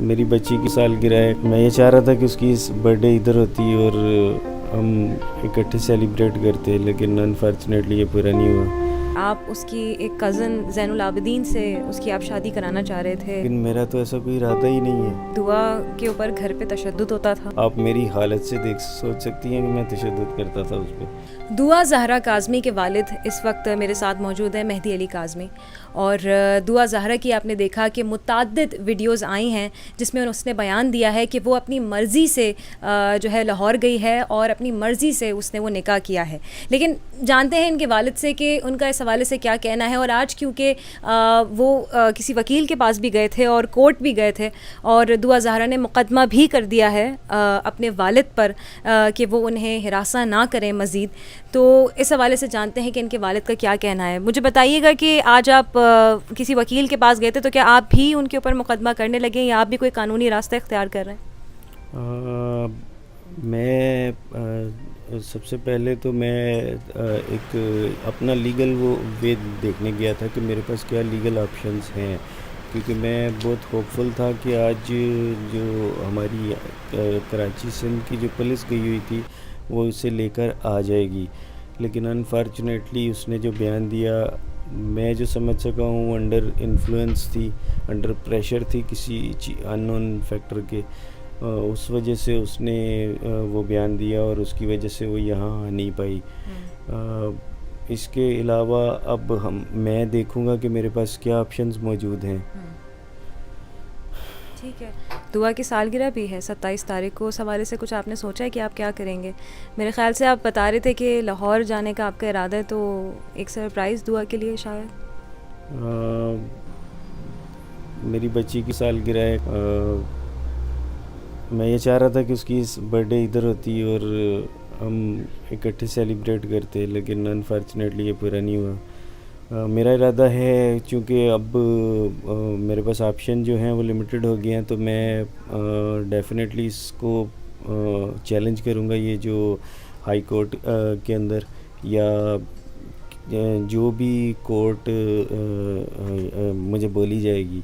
मेरी बच्ची की सालगिरह है। मैं ये चाह रहा था कि उसकी बर्थडे इधर होती और हम इकट्ठे सेलिब्रेट करते, लेकिन अनफॉर्चुनेटली ये पूरा नहीं हुआ। आप उसकी एक कज़न ज़ैनुल आबिदीन से उसकी आप शादी कराना चाह रहे थे। लेकिन मेरा तो ऐसा कोई इरादा ही नहीं है। दुआ के ऊपर घर पे तशद्दुद होता था। आप मेरी हालत से सोच सकती हैं कि मैं तशद्दुद करता था उस पर। दुआ ज़हरा काज़मी के वालिद इस वक्त मेरे साथ मौजूद हैं, मेहदी अली काज़मी। और दुआ ज़हरा की आपने देखा कि मुतअद्दिद वीडियोज़ आई हैं जिसमें उसने बयान दिया है कि वो अपनी मर्ज़ी से जो है लाहौर गई है और अपनी मर्ज़ी से उसने वो निकाह किया है। लेकिन जानते हैं इनके वालिद से कि उनका इस हवाले से क्या कहना है। और आज क्योंकि वो किसी वकील के पास भी गए थे और कोर्ट भी गए थे और दुआ ज़हरा ने मुकदमा भी कर दिया है अपने वालिद पर कि वो उन्हें हिरासा ना करें मज़ीद। तो इस हवाले से जानते हैं कि इनके वालिद का क्या कहना है। मुझे बताइएगा कि आज आप किसी वकील के पास गए थे, तो क्या आप भी उनके ऊपर मुकदमा करने लगे या आप भी कोई कानूनी रास्ता इख्तियार कर रहे हैं? मैं सबसे पहले तो मैं एक अपना लीगल वो वे देखने गया था कि मेरे पास क्या लीगल ऑप्शंस हैं, क्योंकि मैं बहुत होपफुल था कि आज जो हमारी कराची सिंध की जो पुलिस गई हुई थी वो उसे लेकर आ जाएगी। लेकिन अनफॉर्चुनेटली उसने जो बयान दिया, मैं जो समझ सका हूँ अंडर इन्फ्लुएंस थी, अंडर प्रेशर थी किसी अननोन फैक्टर के, उस वजह से उसने वो बयान दिया और उसकी वजह से वो यहाँ आ नहीं पाई। इसके अलावा अब मैं देखूँगा कि मेरे पास क्या ऑप्शंस मौजूद हैं। ठीक है, दुआ की सालगिरह भी है 27 तारीख को। उस हवाले से कुछ आपने सोचा है कि आप क्या करेंगे? मेरे ख्याल से आप बता रहे थे कि लाहौर जाने का आपका इरादा है, तो एक सरप्राइज़ दुआ के लिए शायद। मेरी बच्ची की सालगिरह है। मैं ये चाह रहा था कि उसकी बर्थडे इधर होती और हम इकट्ठे सेलिब्रेट करते, लेकिन अनफॉर्चुनेटली ये पूरा नहीं हुआ। मेरा इरादा है, चूँकि अब मेरे पास ऑप्शन जो हैं वो लिमिटेड हो गए हैं, तो मैं डेफिनेटली इसको चैलेंज करूँगा, ये जो हाई कोर्ट के अंदर या जो भी कोर्ट मुझे बोली जाएगी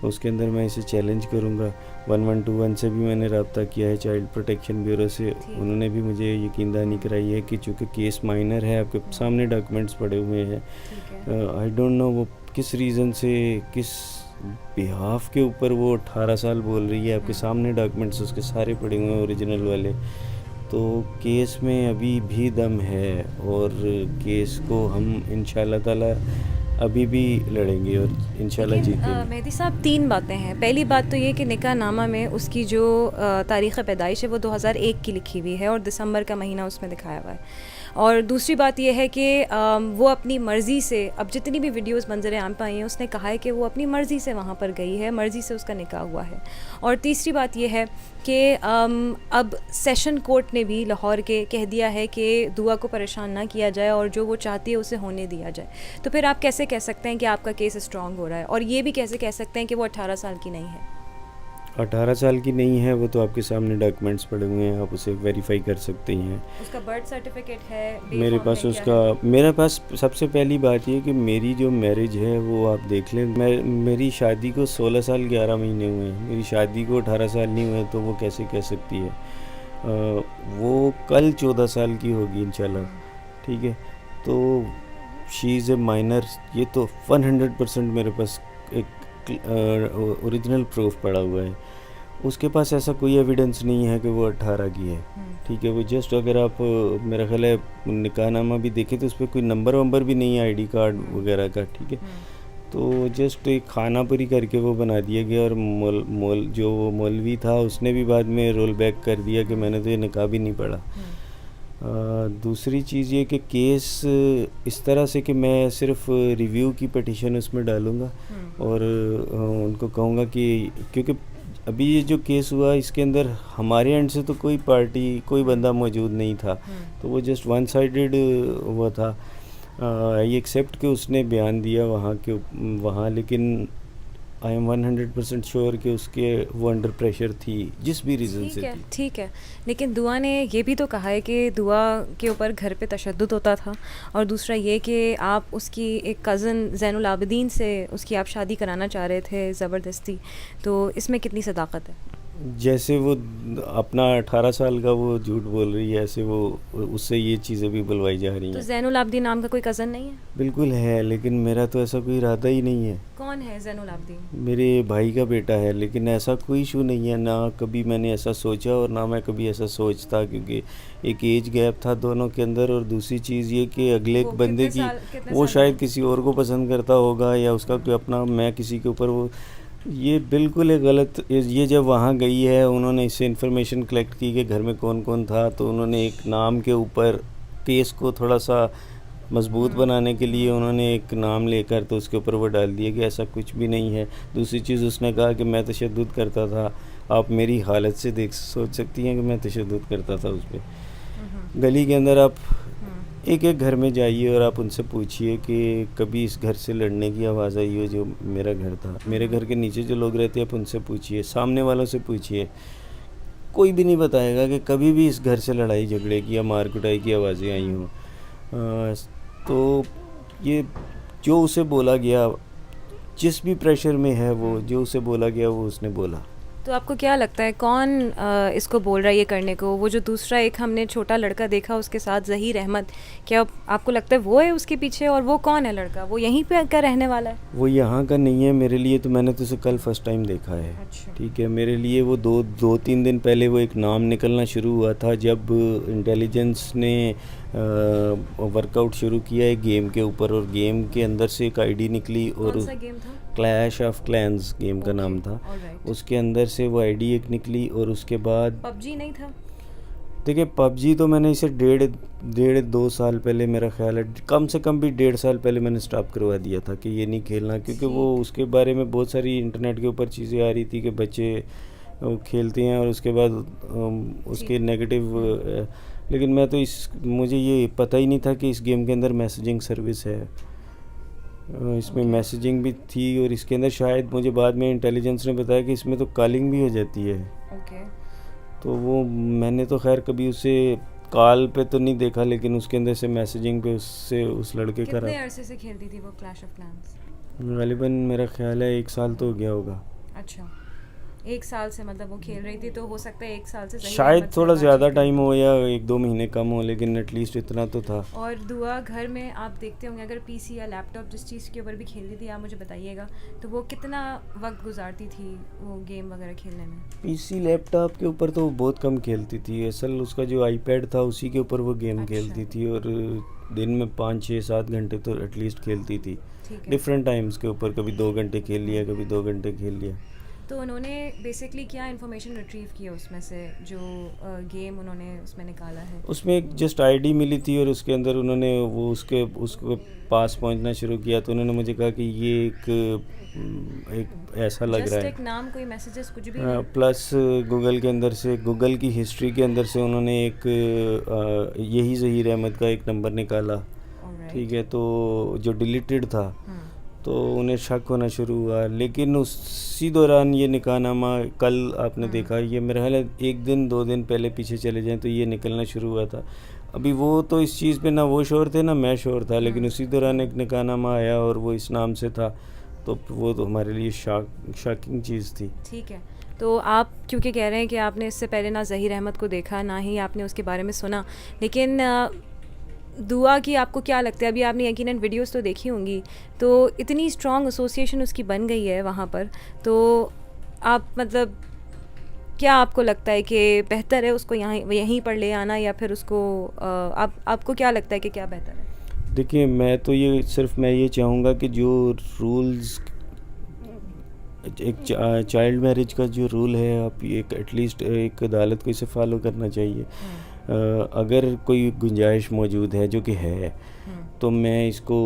उसके अंदर मैं इसे चैलेंज करूँगा। 1121 से भी मैंने रब्ता किया है, चाइल्ड प्रोटेक्शन ब्यूरो से। उन्होंने भी मुझे यकीन दहानी कराई है कि चूँकि केस माइनर है, आपके सामने डॉक्यूमेंट्स पड़े हुए हैं। आई डोंट नो वो किस रीज़न से, किस बिहाफ के ऊपर वो 18 साल बोल रही है। आपके सामने डॉक्यूमेंट्स उसके सारे पड़े हुए हैं, ओरिजिनल वाले। तो केस में अभी भी दम है और केस को हम इंशाल्लाह ताला अभी भी लड़ेंगे और इंशाल्लाह जीतेंगे। मेहदी साहब, 3 बातें हैं। पहली बात तो ये कि निकाह नामा में उसकी जो तारीख़ पैदाइश है वो 2001 की लिखी हुई है और दिसंबर का महीना उसमें दिखाया हुआ है। और दूसरी बात यह है कि वो अपनी मर्ज़ी से, अब जितनी भी वीडियोस मंजर आम पे आई हैं, उसने कहा है कि वो अपनी मर्ज़ी से वहाँ पर गई है, मर्ज़ी से उसका निकाह हुआ है। और तीसरी बात यह है कि अब सेशन कोर्ट ने भी लाहौर के कह दिया है कि दुआ को परेशान ना किया जाए और जो वो चाहती है उसे होने दिया जाए। तो फिर आप कैसे कह सकते हैं कि आपका केस स्ट्रॉन्ग हो रहा है? और ये भी कैसे कह सकते हैं कि वो 18 साल की नहीं है? 18 साल की नहीं है, वो तो आपके सामने डॉक्यूमेंट्स पड़े हुए हैं, आप उसे वेरीफाई कर सकते हैं। उसका बर्थ सर्टिफिकेट है मेरे पास मेरे पास सबसे पहली बात ये कि मेरी जो मैरिज है वो आप देख लें। मेरी शादी को 16 साल 11 महीने हुए हैं, मेरी शादी को 18 साल नहीं हुए, तो वो कैसे कह सकती है? वो कल 14 साल की होगी इंशाल्लाह। ठीक है, तो शी इज़ ए माइनर। ये तो 100% मेरे पास एक ओरिजिनल प्रूफ पड़ा हुआ है। उसके पास ऐसा कोई एविडेंस नहीं है कि वो 18 की है। ठीक है, वो जस्ट अगर आप मेरा ख्याल है निकाहनामा भी देखें तो उस पर कोई नंबर वंबर भी नहीं है आईडी कार्ड वगैरह का। ठीक है, तो जस्ट एक खानापुरी करके वो बना दिया गया और जो वो मौलवी था उसने भी बाद में रोल बैक कर दिया कि मैंने तो ये निकाह भी नहीं पढ़ा। दूसरी चीज़ ये कि केस इस तरह से कि मैं सिर्फ रिव्यू की पिटीशन उसमें डालूँगा और उनको कहूँगा कि क्योंकि अभी ये जो केस हुआ इसके अंदर हमारे एंड से तो कोई पार्टी, कोई बंदा मौजूद नहीं था, तो वो जस्ट वन साइडेड हुआ था। आई एक्सेप्ट कि उसने बयान दिया वहाँ, लेकिन आई एम 100% श्योर कि उसके वो अंडर प्रेशर थी, जिस भी रीज़न से थी। ठीक है, लेकिन दुआ ने ये भी तो कहा है कि दुआ के ऊपर घर पे तशद्दुद होता था, और दूसरा ये कि आप उसकी एक कज़न ज़ैनुल आबिदीन से उसकी आप शादी कराना चाह रहे थे ज़बरदस्ती, तो इसमें कितनी सदाकत है? जैसे वो अपना 18 साल का वो झूठ बोल रही है, ऐसे वो उससे ये चीज़ें भी बुलवाई जा रही तो हैं। ज़ैनुल आबिदीन नाम का कोई कज़न नहीं है? बिल्कुल है, लेकिन मेरा तो ऐसा कोई इरादा ही नहीं है। कौन है ज़ैनुल आबिदीन? मेरे भाई का बेटा है, लेकिन ऐसा कोई इशू नहीं है, ना कभी मैंने ऐसा सोचा और ना मैं कभी ऐसा सोचता, क्योंकि एक एज गैप था दोनों के अंदर। और दूसरी चीज़ ये कि अगले वो बंदे की कितने वो साल शायद का? किसी और को पसंद करता होगा, या उसका कोई अपना, मैं किसी के ऊपर वो, ये बिल्कुल एक गलत। ये जब वहाँ गई है, उन्होंने इससे इन्फॉर्मेशन कलेक्ट की कि घर में कौन कौन था, तो उन्होंने एक नाम के ऊपर केस को थोड़ा सा मजबूत बनाने के लिए उन्होंने एक नाम लेकर तो उसके ऊपर वो डाल दिया कि ऐसा कुछ भी नहीं है। दूसरी चीज़, उसने कहा कि मैं तशद्दुद करता था। आप मेरी हालत से सोच सकती हैं कि मैं तशद्दुद करता था उस पर। गली के अंदर आप एक एक घर में जाइए और आप उनसे पूछिए कि कभी इस घर से लड़ने की आवाज़ आई हो, जो मेरा घर था। मेरे घर के नीचे जो लोग रहते हैं, आप उनसे पूछिए, सामने वालों से पूछिए, कोई भी नहीं बताएगा कि कभी भी इस घर से लड़ाई झगड़े की या मार कुटाई की आवाज़ें आई हों। तो ये जो उसे बोला गया, जिस भी प्रेशर में है वो, जो उसे बोला गया वो उसने बोला। तो आपको क्या लगता है कौन इसको बोल रहा है ये करने को? वो जो दूसरा एक हमने छोटा लड़का देखा उसके साथ, ज़हीर अहमद, क्या आपको लगता है वो है उसके पीछे? और वो कौन है लड़का? वो यहीं पे का रहने वाला है? वो यहाँ का नहीं है मेरे लिए, तो मैंने तो उसे कल फर्स्ट टाइम देखा है। अच्छा। ठीक है, मेरे लिए वो दो तीन दिन पहले वो एक नाम निकलना शुरू हुआ था, जब इंटेलिजेंस ने वर्कआउट शुरू किया है गेम के ऊपर, और गेम के अंदर से एक आईडी निकली, और कौन सा गेम था? क्लैश ऑफ क्लैंस गेम का नाम था। ऑलराइट। उसके अंदर से वो आईडी एक निकली, और उसके बाद पबजी नहीं था? देखिए, पबजी तो मैंने इसे डेढ़ 2 साल पहले, मेरा ख्याल है कम से कम भी 1.5 साल पहले मैंने स्टॉप करवा दिया था कि ये नहीं खेलना, क्योंकि वो उसके बारे में बहुत सारी इंटरनेट के ऊपर चीज़ें आ रही थी कि बच्चे वो खेलते हैं और उसके बाद उसके नेगेटिव। लेकिन मैं तो मुझे ये पता ही नहीं था कि इस गेम के अंदर मैसेजिंग सर्विस है। इसमें मैसेजिंग भी थी, और इसके अंदर शायद मुझे बाद में इंटेलिजेंस ने बताया कि इसमें तो कॉलिंग भी हो जाती है। ओके। तो वो मैंने तो खैर कभी उसे कॉल पे तो नहीं देखा, लेकिन उसके अंदर से मैसेजिंग पे उससे उस लड़के का कितने अरसे से खेलती थी वो क्लैश ऑफ क्लैंस? गालिबन मेरा ख्याल है 1 साल तो हो गया होगा। अच्छा, 1 साल से मतलब वो खेल रही थी, तो हो सकता है 1 साल से शायद थोड़ा ज़्यादा टाइम हो या 1-2 महीने कम हो, लेकिन एटलीस्ट इतना तो था। और दुआ घर में आप देखते होंगे, अगर पीसी या लैपटॉप जिस चीज़ के ऊपर भी खेलती थी, आप मुझे बताइएगा, तो वो कितना वक्त गुजारती थी वो गेम वगैरह खेलने में? पीसी लैपटॉप के ऊपर तो वो बहुत कम खेलती थी। असल उसका जो आईपैड था उसी के ऊपर वो गेम अच्छा। खेलती थी, और दिन में 5-6-7 घंटे तो एटलीस्ट खेलती थी। ठीक है। डिफरेंट टाइम्स के ऊपर, कभी 2 घंटे खेल लिया, कभी 2 घंटे खेल लिया। तो उन्होंने बेसिकली क्या इन्फॉर्मेशन रिट्रीव की है उसमें से, जो गेम उन्होंने उसमें निकाला है? उसमें एक जस्ट आईडी मिली थी, और उसके अंदर उन्होंने वो उसको पास पहुंचना शुरू किया, तो उन्होंने मुझे कहा कि ये एक ऐसा लग रहा है। एक नाम, कोई मैसेजेस कुछ भी नहीं? प्लस गूगल के अंदर से, गूगल की हिस्ट्री के अंदर से उन्होंने एक यही ज़हीर अहमद का एक नंबर निकाला। ठीक है, तो जो डिलीटेड था, तो उन्हें शक होना शुरू हुआ। लेकिन उसी दौरान ये निकाहनामा कल आपने देखा, ये मेरा ख्याल है 1 दिन 2 दिन पहले पीछे चले जाएं तो ये निकलना शुरू हुआ था। अभी वो तो इस चीज़ पे ना वो श्योर थे ना मैं श्योर था, लेकिन उसी दौरान एक निकाहनामा आया और वो इस नाम से था, तो वो तो हमारे लिए शॉकिंग चीज़ थी। ठीक है, तो आप क्योंकि कह रहे हैं कि आपने इससे पहले ना ज़हीर अहमद को देखा, ना ही आपने उसके बारे में सुना, लेकिन दुआ की आपको क्या लगता है? अभी आपने यकीनन वीडियोस तो देखी होंगी, तो इतनी स्ट्रॉन्ग एसोसिएशन उसकी बन गई है वहाँ पर, तो आप मतलब क्या आपको लगता है कि बेहतर है उसको यहीं पर ले आना, या फिर उसको आपको क्या लगता है कि क्या बेहतर है? देखिए, मैं ये चाहूँगा कि जो रूल्स, एक चाइल्ड मैरिज का जो रूल है, आप एक एटलीस्ट एक अदालत को इसे फॉलो करना चाहिए। अगर कोई गुंजाइश मौजूद है, जो कि है, तो मैं इसको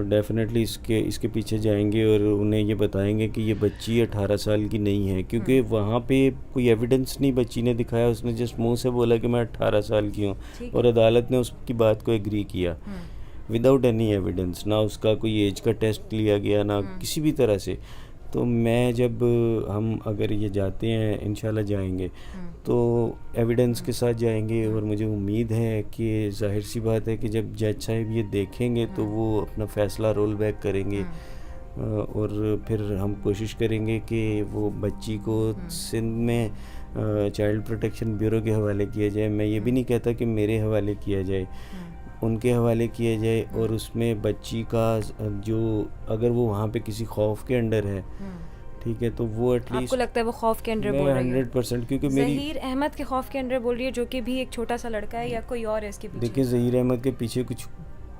डेफिनेटली इसके पीछे जाएंगे और उन्हें ये बताएंगे कि ये बच्ची 18 साल की नहीं है, क्योंकि वहाँ पे कोई एविडेंस नहीं बच्ची ने दिखाया, उसने जस्ट मुंह से बोला कि मैं 18 साल की हूँ, और अदालत ने उसकी बात को एग्री किया विदाउट एनी एविडेंस। ना उसका कोई एज का टेस्ट लिया गया, ना किसी भी तरह से। तो मैं जब हम अगर ये जाते हैं, इंशाल्लाह जाएंगे, तो एविडेंस के साथ जाएंगे, और मुझे उम्मीद है कि जाहिर सी बात है कि जब जज साहब ये देखेंगे तो वो अपना फ़ैसला रोल बैक करेंगे, और फिर हम कोशिश करेंगे कि वो बच्ची को सिंध में चाइल्ड प्रोटेक्शन ब्यूरो के हवाले किया जाए। मैं ये भी नहीं कहता कि मेरे हवाले किया जाए, उनके हवाले किया जाए, और उसमें बच्ची का जो, अगर वो वहाँ पे किसी खौफ के अंडर है, ठीक है, तो वो एटलीस्ट, आपको लगता है वो खौफ के अंडर बोल मैं रही है? 100%, क्योंकि मेरी, ज़हीर अहमद के खौफ के अंडर बोल रही है, जो कि भी एक छोटा सा लड़का है, या कोई और है इसके पीछे? देखिए ज़हीर अहमद के पीछे कुछ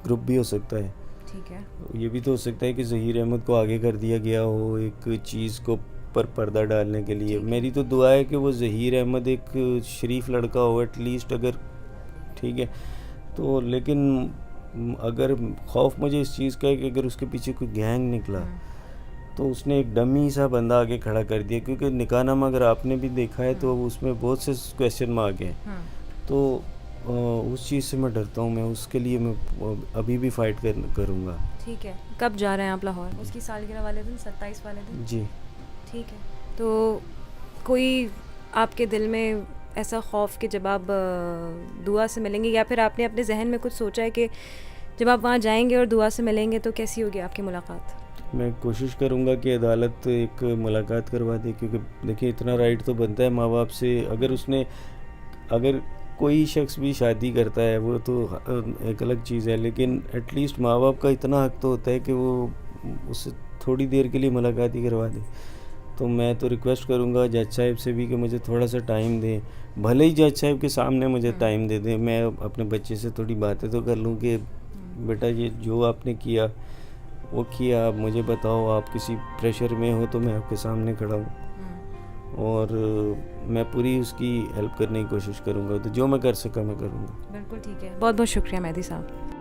ग्रुप भी हो सकता है। ठीक है। ये भी तो हो सकता है कि ज़हीर अहमद को आगे कर दिया गया हो एक चीज़ को पर पर्दा डालने के लिए। मेरी तो दुआ है कि वो ज़हीर अहमद एक शरीफ लड़का हो एटलीस्ट, अगर, ठीक है, तो लेकिन अगर खौफ मुझे इस चीज़ का है कि अगर उसके पीछे कोई गैंग निकला तो उसने एक डमी सा बंदा आगे खड़ा कर दिया, क्योंकि निकाहनामा अगर आपने भी देखा है तो उसमें बहुत से क्वेश्चन मार्क हैं, तो उस चीज़ से मैं डरता हूँ। मैं उसके लिए मैं अभी भी फ़ाइट करूँगा। ठीक है। कब जा रहे हैं आप लाहौर? उसकी सालगिरह वाले दिन, 27 वाले दिन? जी। ठीक है। तो कोई आपके दिल में ऐसा खौफ कि जब आप दुआ से मिलेंगे, या फिर आपने अपने जहन में कुछ सोचा है कि जब आप वहाँ जाएंगे और दुआ से मिलेंगे तो कैसी होगी आपकी मुलाकात? मैं कोशिश करूँगा कि अदालत एक मुलाकात करवा दे, क्योंकि देखिए इतना राइट तो बनता है माँ बाप से। अगर कोई शख्स भी शादी करता है वो तो एक अलग चीज़ है, लेकिन एटलीस्ट माँ बाप का इतना हक तो होता है कि वो उससे थोड़ी देर के लिए मुलाकात ही करवा दे। तो मैं तो रिक्वेस्ट करूँगा जज साहब से भी कि मुझे थोड़ा सा टाइम दें, भले ही जज साहब के सामने मुझे टाइम दे दें, मैं अपने बच्चे से थोड़ी बातें तो कर लूँ कि बेटा ये जो आपने किया वो किया, आप मुझे बताओ, आप किसी प्रेशर में हो तो मैं आपके सामने खड़ा हूँ, और मैं पूरी उसकी हेल्प करने की कोशिश करूँगा, तो जो मैं कर सका मैं करूँगा। बिल्कुल ठीक है। बहुत बहुत शुक्रिया मेहदी साहब।